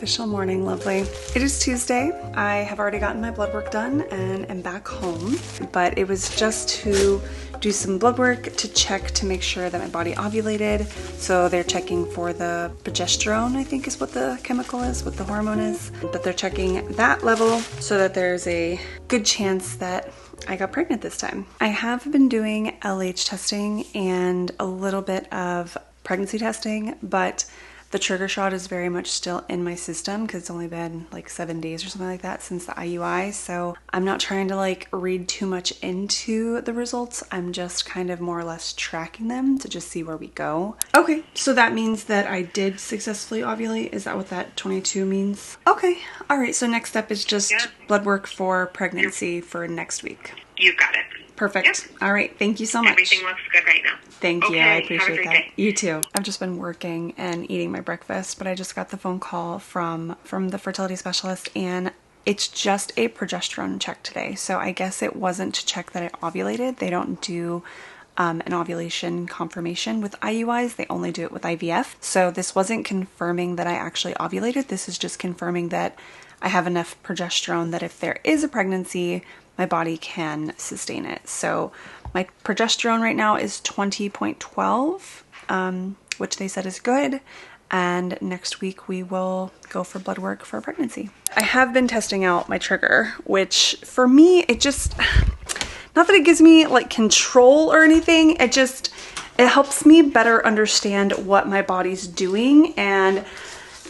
official morning, lovely. It is Tuesday. I have already gotten my blood work done and am back home, but it was just to do some blood work to check to make sure that my body ovulated. So they're checking for the progesterone, I think is what the chemical is, what the hormone is. But they're checking that level so that there's a good chance that I got pregnant this time. I have been doing LH testing and a little bit of pregnancy testing, but the trigger shot is very much still in my system because it's only been like 7 days or something like that since the IUI. So I'm not trying to like read too much into the results. I'm just kind of more or less tracking them to just see where we go. Okay, so that means that I did successfully ovulate. Is that what that 22 means? Okay, all right. So next step is just blood work for pregnancy for next week. You got it. Perfect. Yep. All right. Thank you so much. Everything looks good right now. Thank you. I appreciate that. Day. You too. I've just been working and eating my breakfast, but I just got the phone call from the fertility specialist, and it's just a progesterone check today. So I guess it wasn't to check that I ovulated. They don't do an ovulation confirmation with IUIs. They only do it with IVF. So this wasn't confirming that I actually ovulated. This is just confirming that I have enough progesterone that if there is a pregnancy, my body can sustain it. So my progesterone right now is 20.12, which they said is good. And next week we will go for blood work for pregnancy. I have been testing out my trigger, which for me, it just, not that it gives me like control or anything, it helps me better understand what my body's doing. And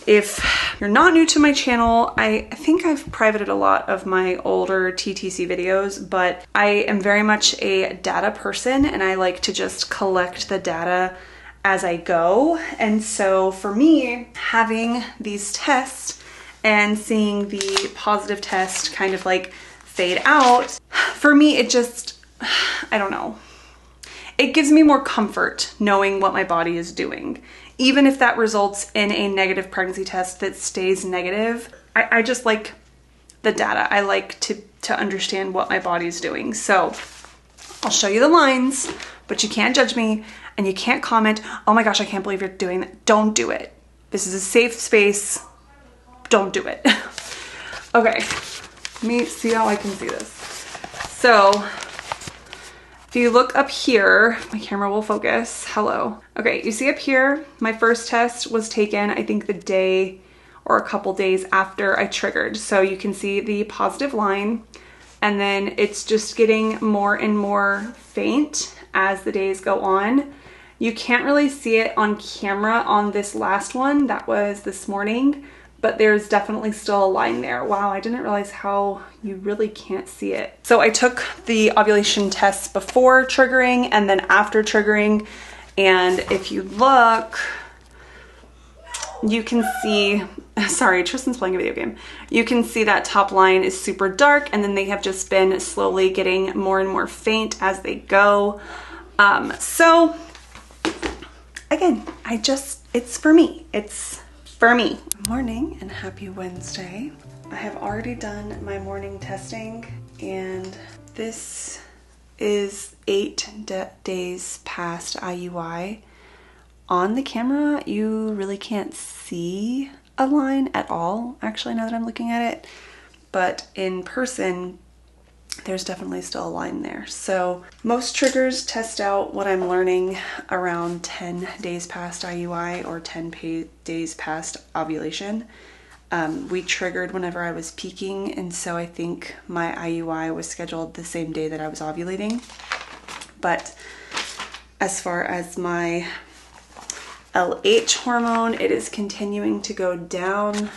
if you're not new to my channel, I think I've privated a lot of my older TTC videos, but I am very much a data person and I like to just collect the data as I go. And so for me, having these tests and seeing the positive test kind of like fade out, for me, it just, I don't know. It gives me more comfort knowing what my body is doing. Even if that results in a negative pregnancy test that stays negative, I just like the data. I like to understand what my body's doing. So I'll show you the lines, but you can't judge me and you can't comment, oh my gosh, I can't believe you're doing that. Don't do it. This is a safe space. Don't do it. Okay, let me see how I can see this. So if you look up here, my camera will focus. Hello. Okay, you see up here, my first test was taken, I think the day or a couple days after I triggered. So you can see the positive line, and then it's just getting more and more faint as the days go on. You can't really see it on camera on this last one. That was this morning, but there's definitely still a line there. Wow, I didn't realize how you really can't see it. So I took the ovulation tests before triggering and then after triggering. And if you look, you can see, sorry, Tristan's playing a video game. You can see that top line is super dark, and then they have just been slowly getting more and more faint as they go. So again, it's for me. It's for me. Good morning and happy Wednesday. I have already done my morning testing, and this is 8 days past IUI. On the camera, you really can't see a line at all, actually, now that I'm looking at it. But in person, there's definitely still a line there. So most triggers test out what I'm learning around 10 days past IUI or 10 days past ovulation. We triggered whenever I was peaking, and so I think my IUI was scheduled the same day that I was ovulating. But as far as my LH hormone, it is continuing to go down.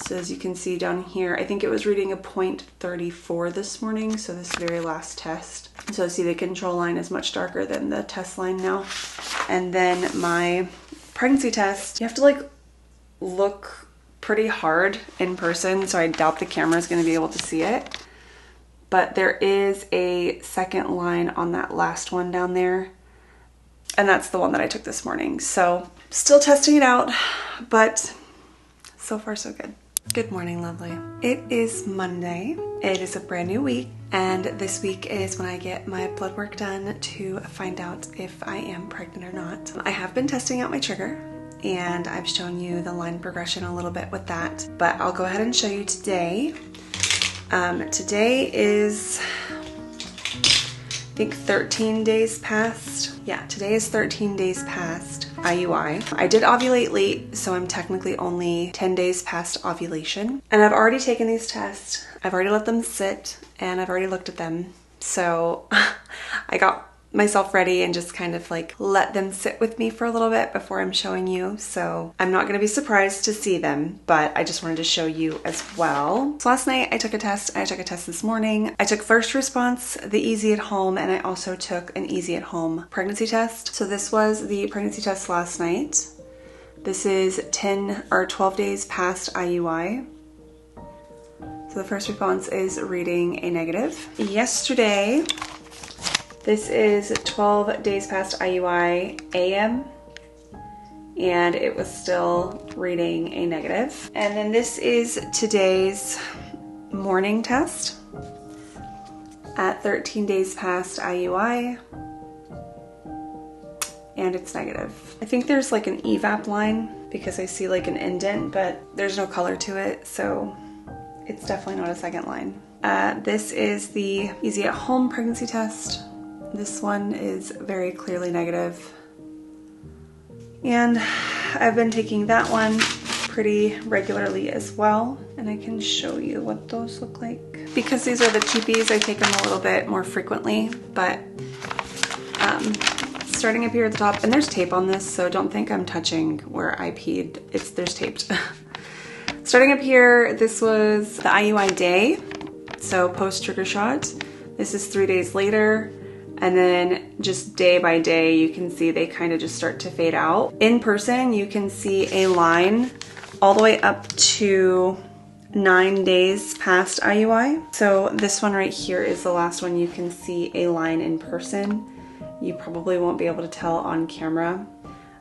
So as you can see down here, I think it was reading a 0.34 this morning, so this very last test. So see the control line is much darker than the test line now. And then my pregnancy test, you have to like look pretty hard in person, so I doubt the camera is going to be able to see it. But there is a second line on that last one down there, and that's the one that I took this morning. So still testing it out, but so far so good. Good morning, lovely. It is Monday. It is a brand new week, and this week is when I get my blood work done to find out if I am pregnant or not. I have been testing out my trigger, and I've shown you the line progression a little bit with that, but I'll go ahead and show you today. Today is, I think, 13 days past. Yeah, today is 13 days past IUI. I did ovulate late, so I'm technically only 10 days past ovulation. And I've already taken these tests. I've already let them sit, and I've already looked at them. So I got myself ready and just kind of like let them sit with me for a little bit before I'm showing you. So I'm not going to be surprised to see them, but I just wanted to show you as well. So last night I took a test. I took a test this morning. I took first response, the easy at home, and I also took an easy at home pregnancy test. So this was the pregnancy test last night. This is 10 or 12 days past IUI. So the first response is reading a negative. Yesterday, this is 12 days past IUI AM, and it was still reading a negative. And then this is today's morning test at 13 days past IUI, and it's negative. I think there's like an evap line because I see like an indent, but there's no color to it, so it's definitely not a second line. This is the easy at home pregnancy test. This one is very clearly negative. And I've been taking that one pretty regularly as well. And I can show you what those look like. Because these are the cheapies, I take them a little bit more frequently, but starting up here at the top, and there's tape on this, so don't think I'm touching where I peed. There's taped. Starting up here, this was the IUI day, so post trigger shot. This is 3 days later. And then just day by day, you can see they kind of just start to fade out. In person, you can see a line all the way up to 9 days past IUI. So this one right here is the last one you can see a line in person. You probably won't be able to tell on camera.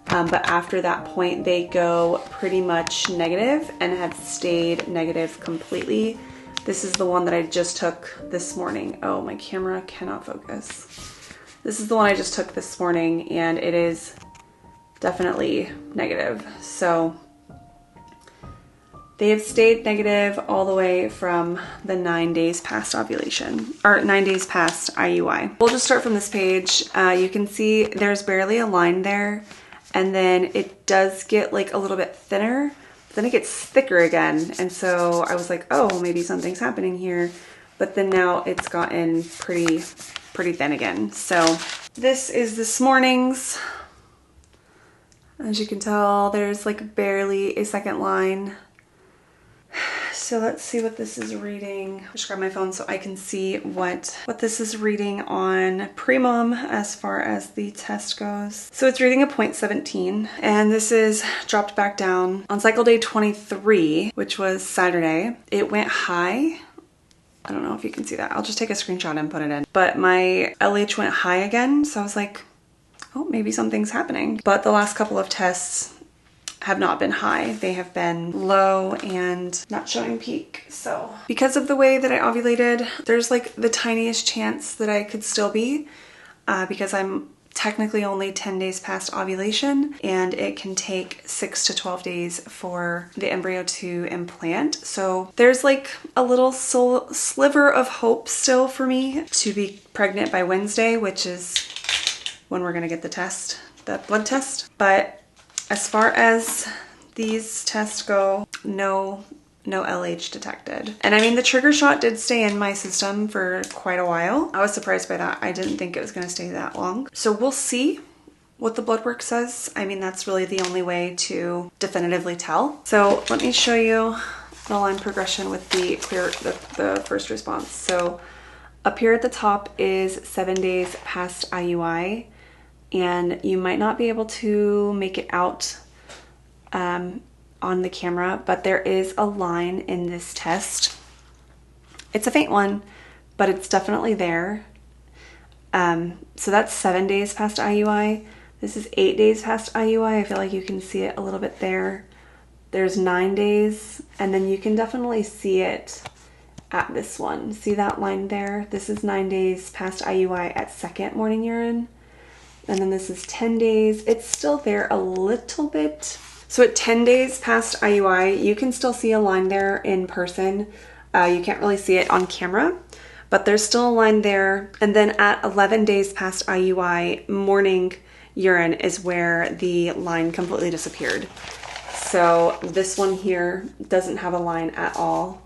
But after that point, they go pretty much negative and have stayed negative completely. This is the one that I just took this morning. Oh, my camera cannot focus. This is the one I just took this morning, and it is definitely negative. So they have stayed negative all the way from the 9 days past ovulation, or 9 days past IUI. We'll just start from this page. You can see there's barely a line there, and then it does get like a little bit thinner. Then it gets thicker again, and so I was like, oh, maybe something's happening here. But then now it's gotten pretty thin again. So this is this morning's. As you can tell, there's like barely a second line. So let's see what this is reading. Just grab my phone so I can see what this is reading on Primum as far as the test goes. So it's reading a 0.17, and this is dropped back down. On cycle day 23, which was Saturday, it went high. I don't know if you can see that. I'll just take a screenshot and put it in. But my LH went high again, so I was like, oh, maybe something's happening. But the last couple of tests have not been high. They have been low and not showing peak. So because of the way that I ovulated, there's like the tiniest chance that I could still be because I'm technically only 10 days past ovulation, and it can take 6 to 12 days for the embryo to implant. So there's like a little sliver of hope still for me to be pregnant by Wednesday, which is when we're gonna get the test, the blood test. But as far as these tests go, no LH detected. And I mean, the trigger shot did stay in my system for quite a while. I was surprised by that. I didn't think it was gonna stay that long. So we'll see what the blood work says. I mean, that's really the only way to definitively tell. So let me show you the line progression with the first response. So up here at the top is 7 days past IUI, and you might not be able to make it out on the camera, but there is a line in this test. It's a faint one, but it's definitely there. So that's 7 days past IUI. This is 8 days past IUI. I feel like you can see it a little bit there. There's 9 days, and then you can definitely see it at this one. See that line there? This is 9 days past IUI at second morning urine. And then this is 10 days. It's still there a little bit. So at 10 days past IUI, you can still see a line there in person. You can't really see it on camera, but there's still a line there. And then at 11 days past IUI, morning urine is where the line completely disappeared. So this one here doesn't have a line at all.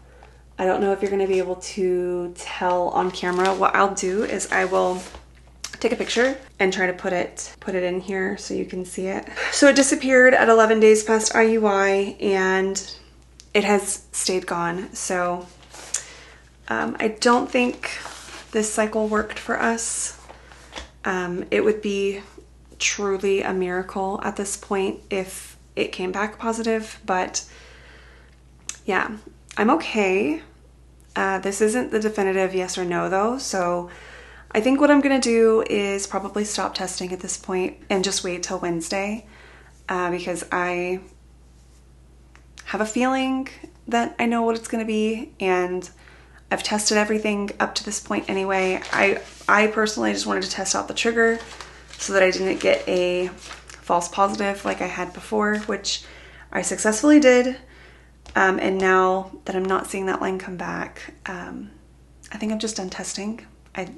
I don't know if you're gonna be able to tell on camera. What I'll do is I will take a picture and try to put it in here so you can see it. So it disappeared at 11 days past IUI and it has stayed gone. So I don't think this cycle worked for us. It would be truly a miracle at this point if it came back positive, but yeah, I'm okay. This isn't the definitive yes or no though, so I think what I'm gonna do is probably stop testing at this point and just wait till Wednesday because I have a feeling that I know what it's gonna be, and I've tested everything up to this point anyway. I personally just wanted to test out the trigger so that I didn't get a false positive like I had before, which I successfully did. And now that I'm not seeing that line come back, I think I'm just done testing. I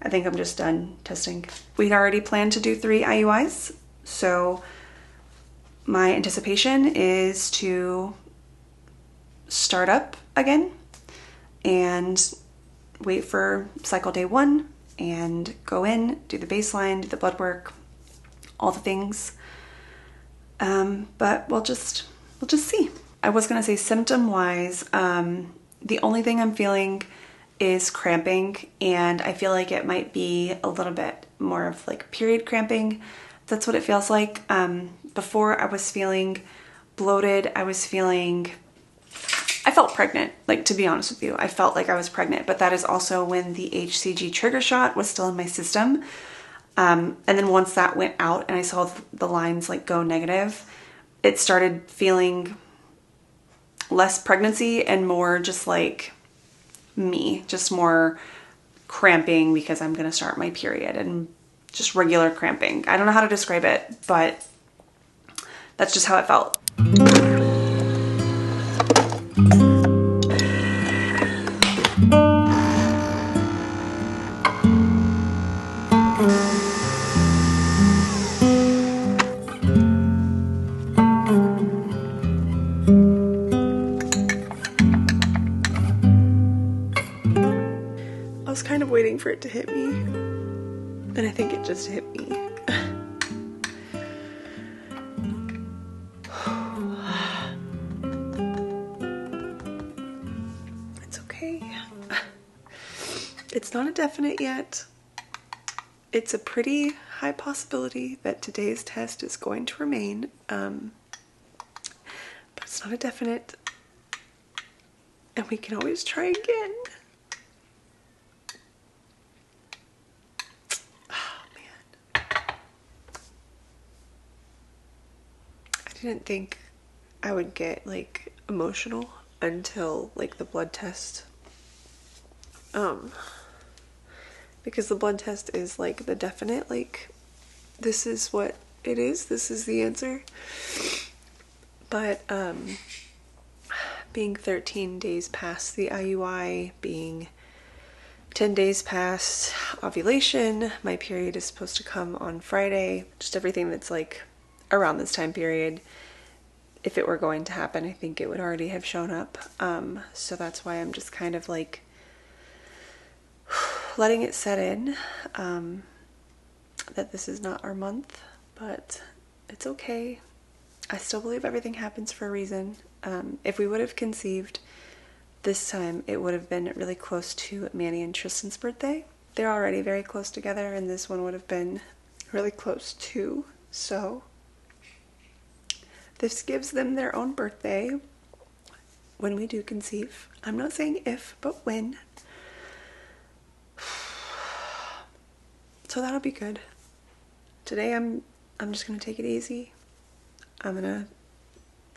think I'm just done testing. We'd already planned to do 3 IUIs, so my anticipation is to start up again and wait for cycle day 1 and go in, do the baseline, do the blood work, all the things. But we'll just see. I was gonna say symptom-wise, the only thing I'm feeling is cramping, and I feel like it might be a little bit more of like period cramping. That's what it feels like. Before I was feeling bloated, I felt pregnant, like, to be honest with you. I felt like I was pregnant, but that is also when the HCG trigger shot was still in my system. And then once that went out and I saw the lines like go negative, it started feeling less pregnancy and more just like me, just more cramping because I'm gonna start my period and just regular cramping. I don't know how to describe it, but that's just how it felt. I was kind of waiting for it to hit me, and I think it just hit me. It's okay. It's not a definite yet. It's a pretty high possibility that today's test is going to remain, but it's not a definite, and we can always try again. I didn't think I would get like emotional until like the blood test, because the blood test is like the definite, like this is what it is, this is the answer. But being 13 days past the IUI, being 10 days past ovulation, my period is supposed to come on Friday, just everything that's like around this time period, if it were going to happen, I think it would already have shown up. So that's why I'm just kind of like letting it set in, that this is not our month, but it's okay. I still believe everything happens for a reason. If we would have conceived this time, it would have been really close to Manny and Tristan's birthday. They're already very close together, and this one would have been really close too. So this gives them their own birthday when we do conceive. I'm not saying if, but when. So that'll be good. Today I'm just gonna take it easy. I'm gonna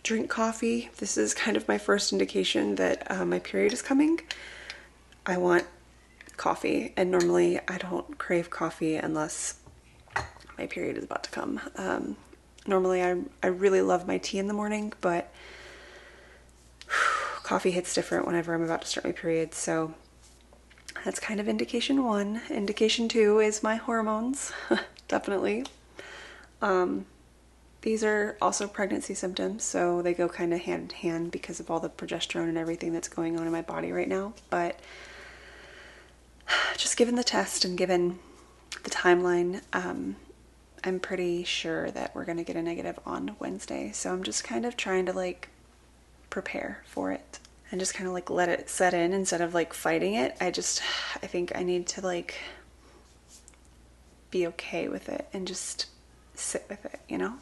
drink coffee. This is kind of my first indication that my period is coming. I want coffee, and normally I don't crave coffee unless my period is about to come. Normally I really love my tea in the morning, but coffee hits different whenever I'm about to start my period, so that's kind of indication 1. Indication 2 is my hormones, definitely. These are also pregnancy symptoms, so they go kind of hand in hand because of all the progesterone and everything that's going on in my body right now. But just given the test and given the timeline, I'm pretty sure that we're going to get a negative on Wednesday. So I'm just kind of trying to like prepare for it and just kind of like let it set in instead of like fighting it. I think I need to like be okay with it and just sit with it, you know?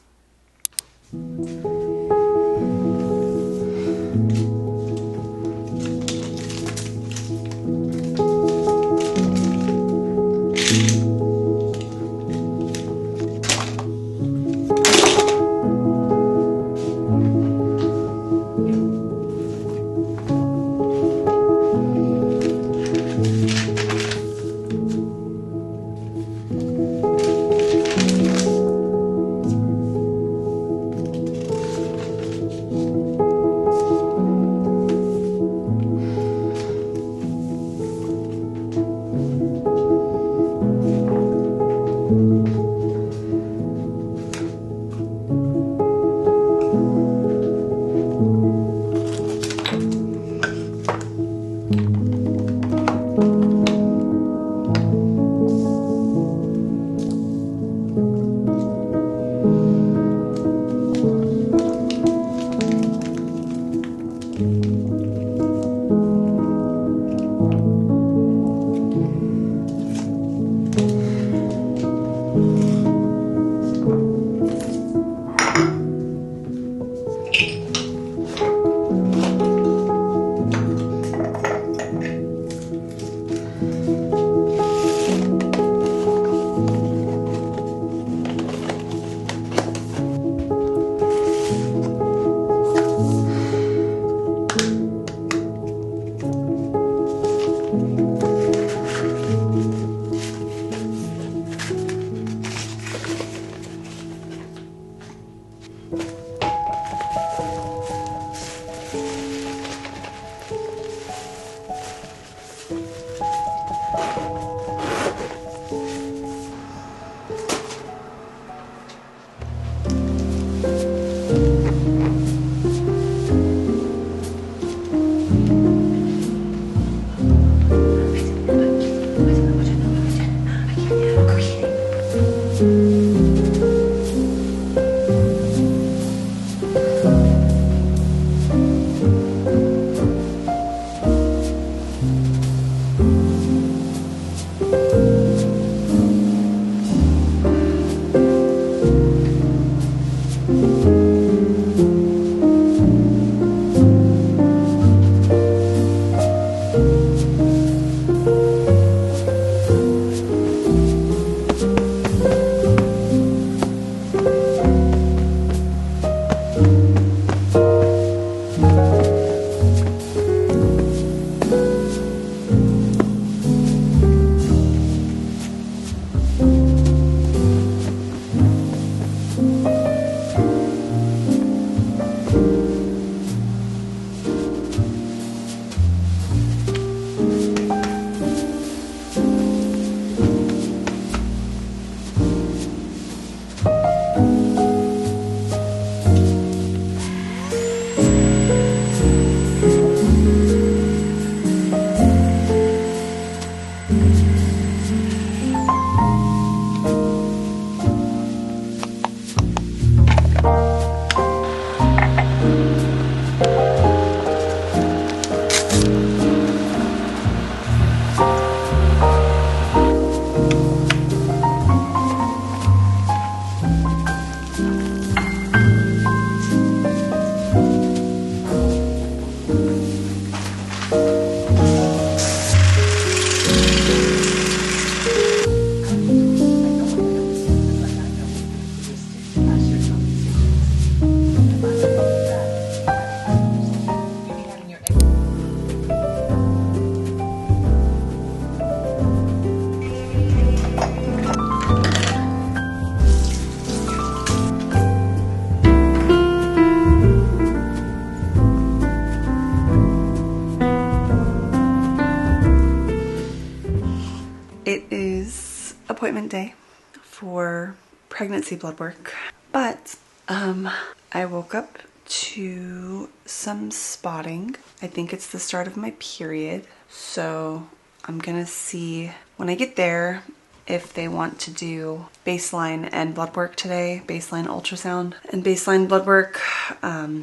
appointment day for pregnancy blood work, but I woke up to some spotting. I think it's the start of my period, so I'm gonna see when I get there if they want to do baseline and blood work today, baseline ultrasound and baseline blood work,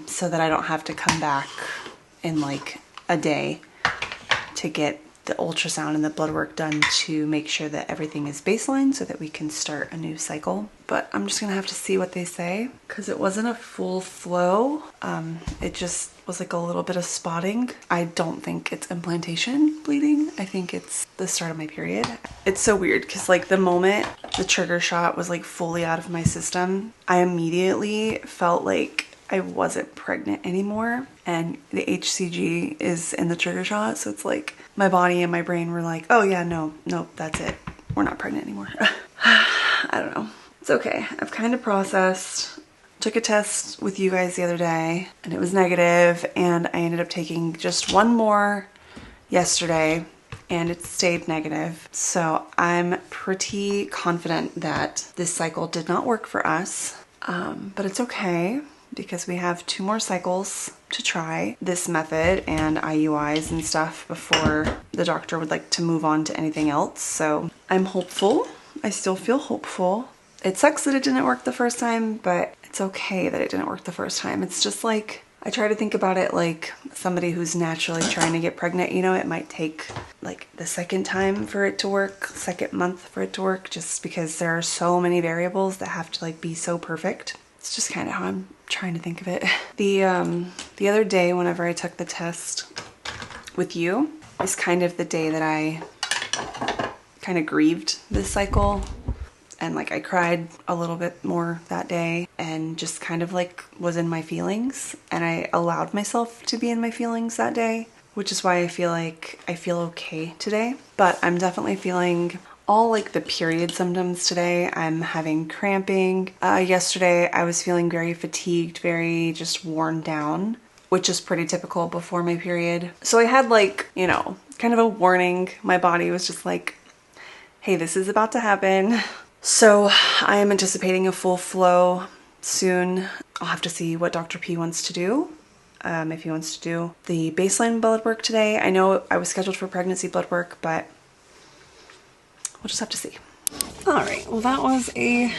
so that I don't have to come back in like a day to get the ultrasound and the blood work done to make sure that everything is baseline so that we can start a new cycle. But I'm just gonna have to see what they say because it wasn't a full flow. It just was like a little bit of spotting. I don't think it's implantation bleeding. I think it's the start of my period. It's so weird because like the moment the trigger shot was like fully out of my system, I immediately felt like I wasn't pregnant anymore, and the HCG is in the trigger shot, so it's like my body and my brain were like, oh yeah, no, that's it. We're not pregnant anymore. I don't know. It's okay. I've kind of processed. Took a test with you guys the other day and it was negative, and I ended up taking just one more yesterday and it stayed negative. So I'm pretty confident that this cycle did not work for us, but it's okay because we have 2 more cycles to try this method and IUIs and stuff before the doctor would like to move on to anything else. So I'm hopeful. I still feel hopeful. It sucks that it didn't work the first time, but it's okay that it didn't work the first time. It's just like, I try to think about it like somebody who's naturally trying to get pregnant. You know, it might take like the second time for it to work, second month for it to work, just because there are so many variables that have to like be so perfect. It's just kind of how I'm trying to think of it. The other day, whenever I took the test with you, is kind of the day that I kind of grieved this cycle. And like I cried a little bit more that day and just kind of like was in my feelings, and I allowed myself to be in my feelings that day, which is why I feel like I feel okay today. But I'm definitely feeling all like the period symptoms today. I'm having cramping. Yesterday I was feeling very fatigued, very just worn down, which is pretty typical before my period. So I had like, you know, kind of a warning. My body was just like, hey, this is about to happen. So I am anticipating a full flow soon. I'll have to see what Dr. P wants to do. If he wants to do the baseline blood work today. I know I was scheduled for pregnancy blood work, but we'll just have to see. All right, well that was a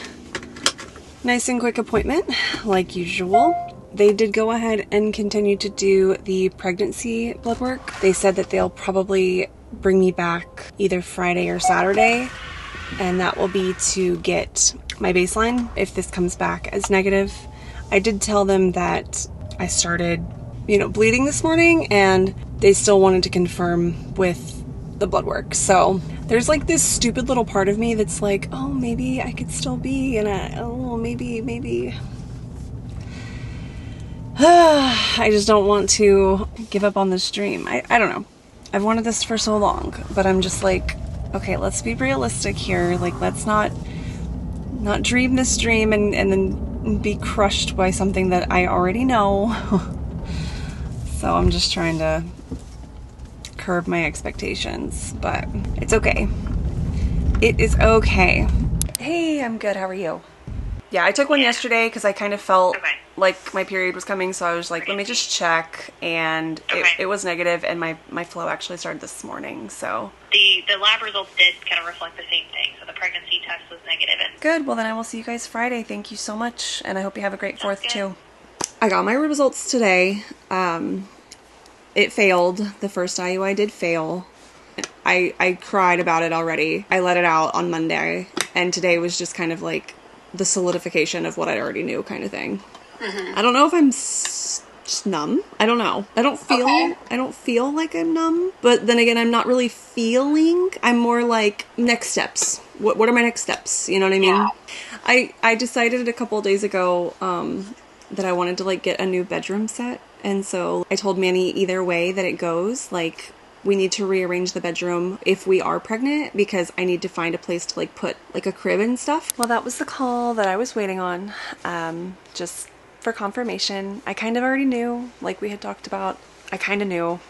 nice and quick appointment, like usual. They did go ahead and continue to do the pregnancy blood work. They said that they'll probably bring me back either Friday or Saturday, and that will be to get my baseline if this comes back as negative. I did tell them that I started, you know, bleeding this morning, and they still wanted to confirm with the blood work. So there's like this stupid little part of me that's like, oh, maybe I could still be, and maybe. I just don't want to give up on this dream. I don't know. I've wanted this for so long, but I'm just like, okay, let's be realistic here. Like, let's not dream this dream and then be crushed by something that I already know. So I'm just trying to curb my expectations, but it's okay. It is okay. Hey, I'm good. How are you? Yeah, I took one yesterday because I kind of felt like my period was coming, so I was like, let me just check, and it was negative, and my flow actually started this morning, so. The lab results did kind of reflect the same thing, so the pregnancy test was negative. Good, well then I will see you guys Friday. Thank you so much, and I hope you have a great 4th too. I got my results today. It failed. The first IUI did fail. I cried about it already. I let it out on Monday, and today was just kind of like the solidification of what I already knew kind of thing. I don't know if I'm just numb. I don't know. I don't feel like I'm numb, but then again, I'm not really feeling. I'm more like next steps. What are my next steps? You know what I mean? Yeah. I decided a couple of days ago that I wanted to like get a new bedroom set, and so I told Manny either way that it goes, like, we need to rearrange the bedroom if we are pregnant, because I need to find a place to like put like a crib and stuff. Well, that was the call that I was waiting on, just for confirmation. I kind of already knew, like we had talked about. I kind of knew.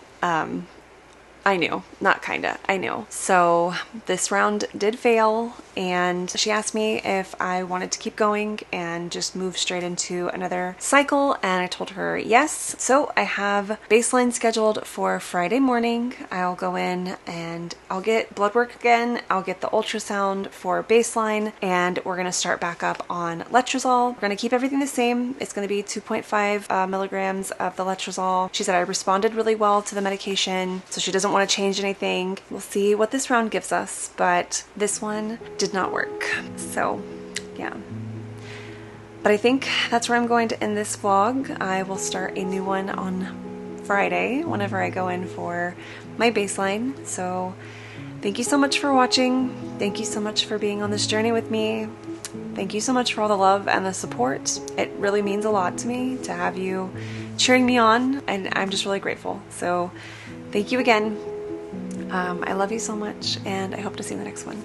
I knew. Not kinda. I knew. So this round did fail, and she asked me if I wanted to keep going and just move straight into another cycle, and I told her yes. So I have baseline scheduled for Friday morning. I'll go in and I'll get blood work again. I'll get the ultrasound for baseline, and we're gonna start back up on Letrozole. We're gonna keep everything the same. It's gonna be 2.5 milligrams of the Letrozole. She said I responded really well to the medication, so she doesn't want to change anything. We'll see what this round gives us, but this one did not work. So yeah. But I think that's where I'm going to end this vlog. I will start a new one on Friday whenever I go in for my baseline. So thank you so much for watching. Thank you so much for being on this journey with me. Thank you so much for all the love and the support. It really means a lot to me to have you cheering me on, and I'm just really grateful. So thank you again. I love you so much, and I hope to see you in the next one.